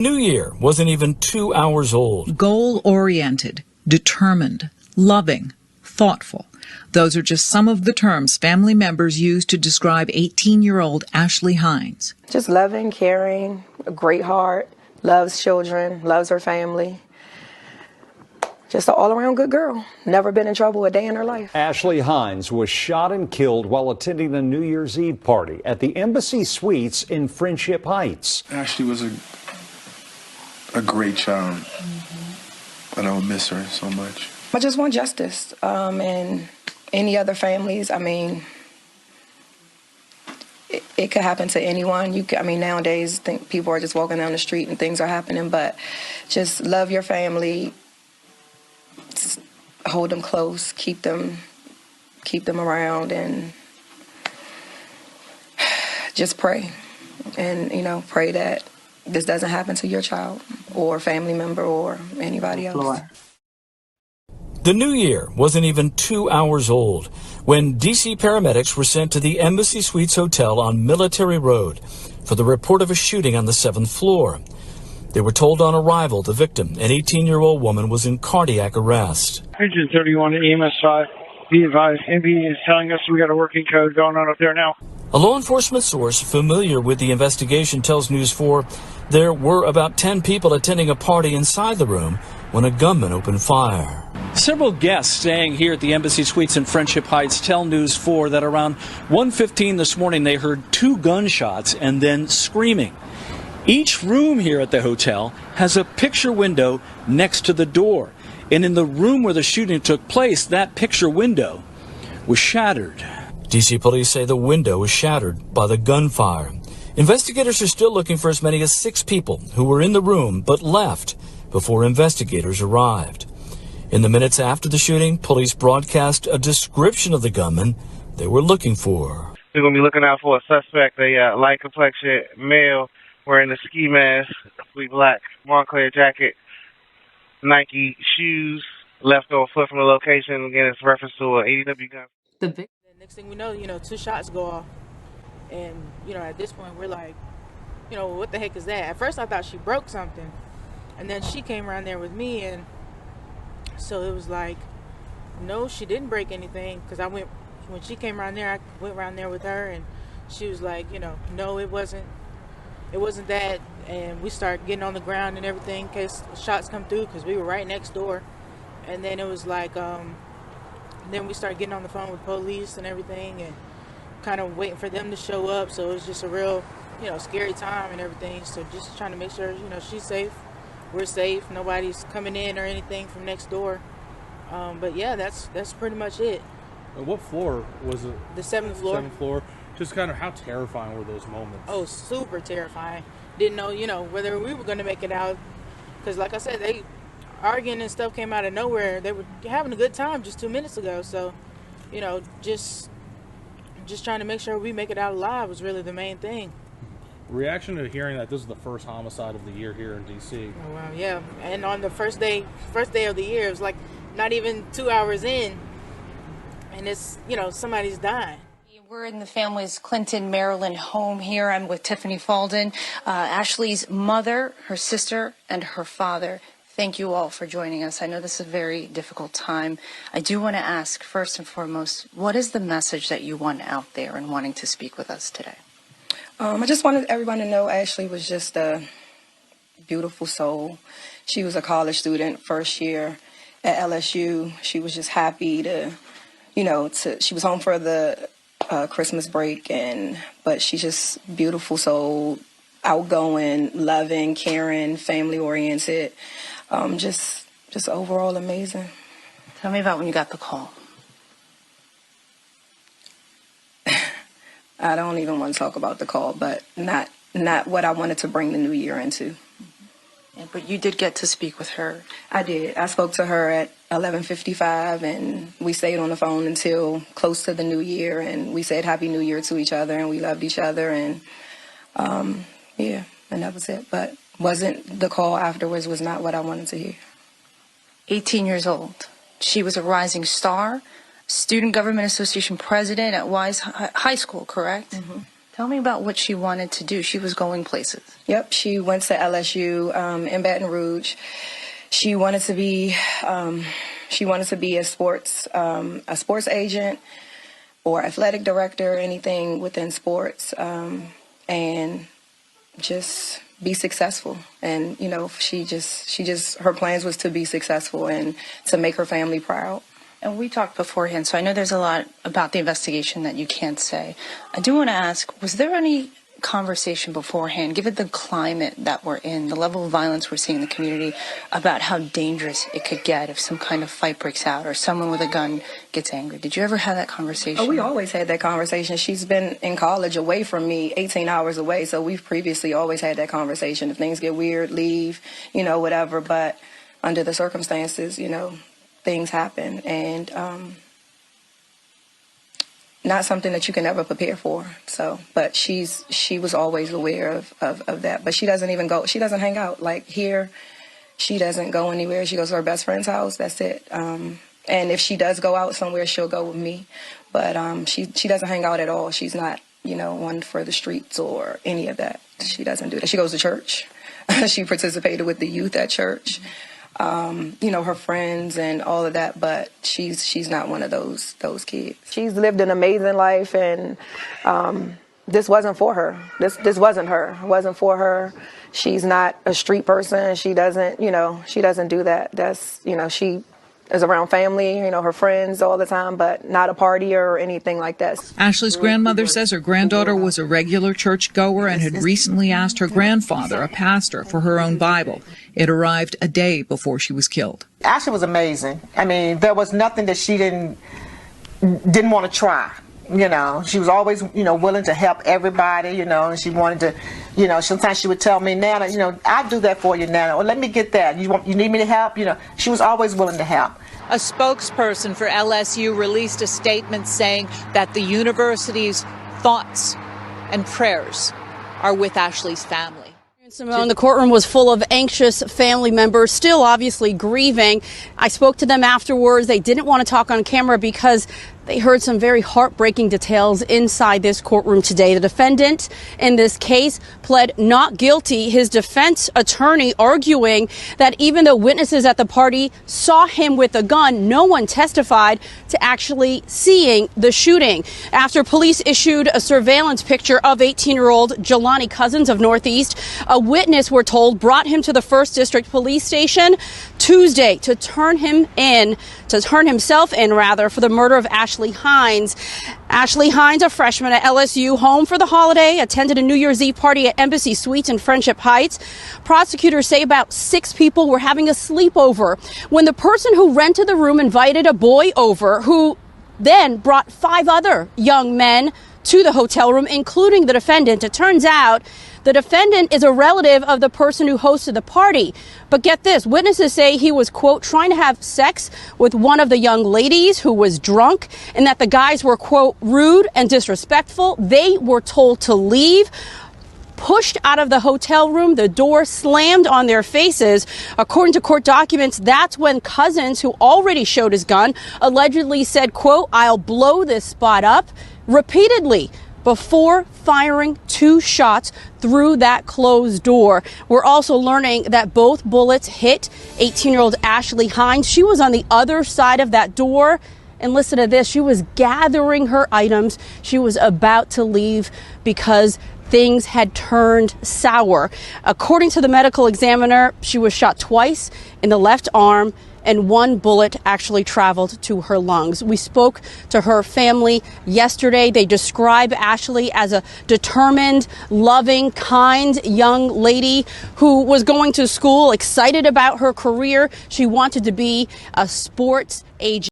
New Year wasn't even 2 hours old. Goal-oriented, determined, loving, thoughtful. Those are just some of the terms family members use to describe 18-year-old Ashley Hinds. Just loving, caring, a great heart, loves children, loves her family. Just an all-around good girl. Never been in trouble a day in her life. Ashley Hinds was shot and killed while attending a New Year's Eve party at the Embassy Suites in Friendship Heights. Ashley was a great child, but I will miss her so much. I just want justice, and any other families. I mean, it could happen to anyone. Nowadays, people are just walking down the street and things are happening, but just love your family, hold them close, keep them around, and just pray, and pray that this doesn't happen to your child or family member or anybody else. The New Year wasn't even 2 hours old when D.C. paramedics were sent to the Embassy Suites Hotel on Military Road for the report of a shooting on the 7th floor. They were told on arrival the victim, an 18-year-old woman, was in cardiac arrest. Region 31 at EMS 5. Be advised, MB is telling us we got a working code going on up there now. A law enforcement source familiar with the investigation tells News 4 there were about 10 people attending a party inside the room when a gunman opened fire. Several guests staying here at the Embassy Suites in Friendship Heights tell News 4 that around 1:15 this morning they heard 2 gunshots and then screaming. Each room here at the hotel has a picture window next to the door. And in the room where the shooting took place, that picture window was shattered. D.C. police say the window was shattered by the gunfire. Investigators are still looking for as many as 6 people who were in the room but left before investigators arrived. In the minutes after the shooting, police broadcast a description of the gunman they were looking for. We're going to be looking out for a suspect, a light complexion male wearing a ski mask, sweet black Montclair jacket, Nike shoes, left on foot from the location. Again, it's reference to an ADW gun. The next thing we know, 2 shots go off. And, at this point, we're like, what the heck is that? At first, I thought she broke something. And then she came around there with me. And so it was like, no, she didn't break anything. Because when she came around there, I went around there with her. And she was like, no, it wasn't that. And we started getting on the ground and everything in case shots come through, because we were right next door. And then it was like, then we started getting on the phone with police and everything and kind of waiting for them to show up. So it was just a real, scary time and everything. So just trying to make sure, she's safe, we're safe, nobody's coming in or anything from next door. But yeah, that's pretty much it. What floor was it? The 7th floor. 7th floor. Just kind of how terrifying were those moments? Oh, super terrifying. Didn't know, whether we were going to make it out. Because like I said, they arguing and stuff came out of nowhere. They were having a good time just 2 minutes ago. So, just trying to make sure we make it out alive was really the main thing. Reaction to hearing that this is the first homicide of the year here in D.C. Oh, wow, yeah. And on the first day of the year, it was like not even 2 hours in. And it's, somebody's dying. We're in the family's Clinton, Maryland home here. I'm with Tiffany Falden, Ashley's mother, her sister, and her father. Thank you all for joining us. I know this is a very difficult time. I do want to ask, first and foremost, what is the message that you want out there and wanting to speak with us today? I just wanted everyone to know Ashley was just a beautiful soul. She was a college student, first year at LSU. She was just happy to, she was home for the Christmas break, but she's just beautiful soul, outgoing, loving, caring, family oriented, just overall amazing. Tell me about when you got the call. I don't even want to talk about the call, but not what I wanted to bring the new year into. But you did get to speak with her. I did. I spoke to her at 11:55, and we stayed on the phone until close to the new year, and we said Happy New Year to each other, and we loved each other, and yeah, and that was it. But the call afterwards was not what I wanted to hear. 18 years old. She was a rising star, Student Government Association president at Wise High School, correct? Mm-hmm. Tell me about what she wanted to do. She was going places. Yep, she went to LSU in Baton Rouge. She wanted to be a sports agent or athletic director, anything within sports, and just be successful. And she just her plans was to be successful and to make her family proud. And we talked beforehand, so I know there's a lot about the investigation that you can't say. I do want to ask, was there any conversation beforehand, given the climate that we're in, the level of violence we're seeing in the community, about how dangerous it could get if some kind of fight breaks out or someone with a gun gets angry? Did you ever have that conversation? Oh, we always had that conversation. She's been in college away from me, 18 hours away, so we've previously always had that conversation. If things get weird, leave, whatever. But under the circumstances, things happen, and not something that you can ever prepare for. So, but she was always aware of that. But she doesn't even go. She doesn't hang out like here. She doesn't go anywhere. She goes to her best friend's house. That's it. And if she does go out somewhere, she'll go with me. But she doesn't hang out at all. She's not one for the streets or any of that. She doesn't do that. She goes to church. She participated with the youth at church. Her friends and all of that, but she's not one of those kids. She's lived an amazing life, and this wasn't for her. This wasn't her. It wasn't for her. She's not a street person. She doesn't do that. That's she is around family, her friends all the time, but not a partier or anything like that. Ashley's grandmother says her granddaughter was a regular churchgoer and had recently asked her grandfather, a pastor, for her own Bible. It arrived a day before she was killed. Ashley was amazing. I mean, there was nothing that she didn't want to try. She was always, willing to help everybody, and she wanted to, sometimes she would tell me, Nana, I'll do that for you, Nana, or let me get that. You need me to help? She was always willing to help. A spokesperson for LSU released a statement saying that the university's thoughts and prayers are with Ashley's family. Simone, the courtroom was full of anxious family members, still obviously grieving. I spoke to them afterwards. They didn't want to talk on camera because they heard some very heartbreaking details inside this courtroom today. The defendant in this case pled not guilty. His defense attorney arguing that even though witnesses at the party saw him with a gun, no one testified to actually seeing the shooting. After police issued a surveillance picture of 18-year-old Jelani Cousins of Northeast, a witness, we're told, brought him to the 1st District Police Station Tuesday to turn himself in for the murder of Ashley Hinds. Ashley Hinds, a freshman at LSU, home for the holiday, attended a New Year's Eve party at Embassy Suites in Friendship Heights. Prosecutors say about 6 people were having a sleepover when the person who rented the room invited a boy over, who then brought 5 other young men to the hotel room, including the defendant. It turns out the defendant is a relative of the person who hosted the party. But get this, witnesses say he was, quote, trying to have sex with one of the young ladies who was drunk, and that the guys were, quote, rude and disrespectful. They were told to leave. Pushed out of the hotel room, the door slammed on their faces. According to court documents, that's when Cousins, who already showed his gun, allegedly said, quote, I'll blow this spot up, repeatedly, before firing 2 shots through that closed door. We're also learning that both bullets hit 18-year-old Ashley Hinds. She was on the other side of that door. And listen to this, she was gathering her items. She was about to leave because things had turned sour. According to the medical examiner, she was shot twice in the left arm, and 1 bullet actually traveled to her lungs. We spoke to her family yesterday. They describe Ashley as a determined, loving, kind young lady who was going to school, excited about her career. She wanted to be a sports agent.